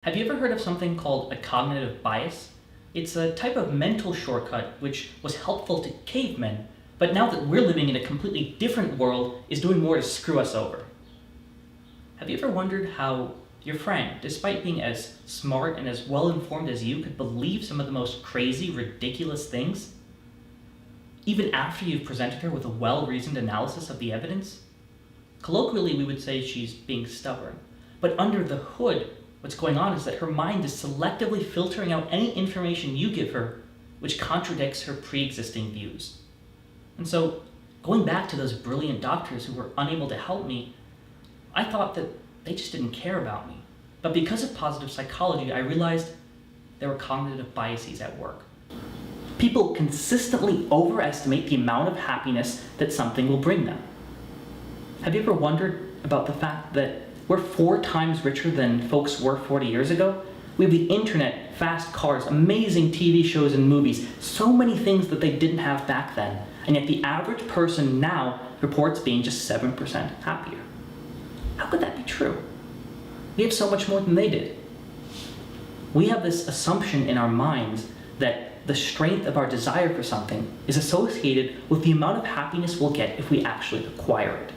Have you ever heard of something called a cognitive bias? It's a type of mental shortcut which was helpful to cavemen, but now that we're living in a completely different world, is doing more to screw us over. Have you ever wondered how your friend, despite being as smart and as well-informed as you, could believe some of the most crazy, ridiculous things? Even after you've presented her with a well-reasoned analysis of the evidence? Colloquially, we would say she's being stubborn, but under the hood, what's going on is that her mind is selectively filtering out any information you give her which contradicts her pre-existing views. And so, going back to those brilliant doctors who were unable to help me, I thought that they just didn't care about me. But because of positive psychology, I realized there were cognitive biases at work. People consistently overestimate the amount of happiness that something will bring them. Have you ever wondered about the fact that we're 4 times richer than folks were 40 years ago? We have the internet, fast cars, amazing TV shows and movies, so many things that they didn't have back then, and yet the average person now reports being just 7% happier. How could that be true? We have so much more than they did. We have this assumption in our minds that the strength of our desire for something is associated with the amount of happiness we'll get if we actually acquire it.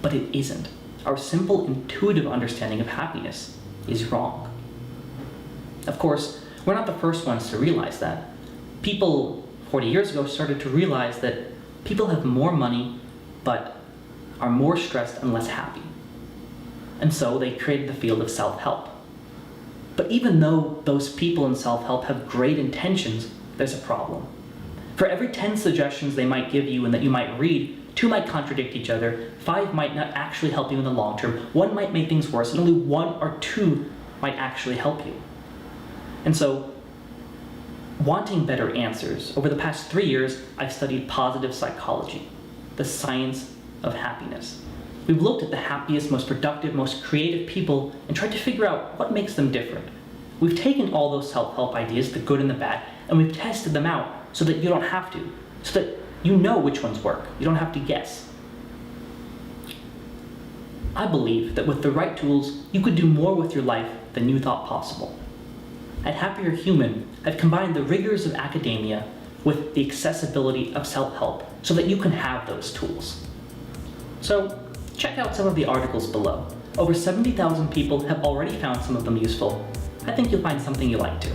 But it isn't. Our simple, intuitive understanding of happiness is wrong. Of course, we're not the first ones to realize that. People 40 years ago started to realize that people have more money, but are more stressed and less happy. And so they created the field of self-help. But even though those people in self-help have great intentions, there's a problem. For every 10 suggestions they might give you and that you might read, 2 might contradict each other, 5 might not actually help you in the long term, 1 might make things worse, and only 1 or 2 might actually help you. And so, wanting better answers, over the past 3 years, I've studied positive psychology, the science of happiness. We've looked at the happiest, most productive, most creative people and tried to figure out what makes them different. We've taken all those self-help ideas, the good and the bad, and we've tested them out so that you don't have to, so that you know which ones work. You don't have to guess. I believe that with the right tools, you could do more with your life than you thought possible. At Happier Human, I've combined the rigors of academia with the accessibility of self-help so that you can have those tools. So, check out some of the articles below. Over 70,000 people have already found some of them useful. I think you'll find something you like too.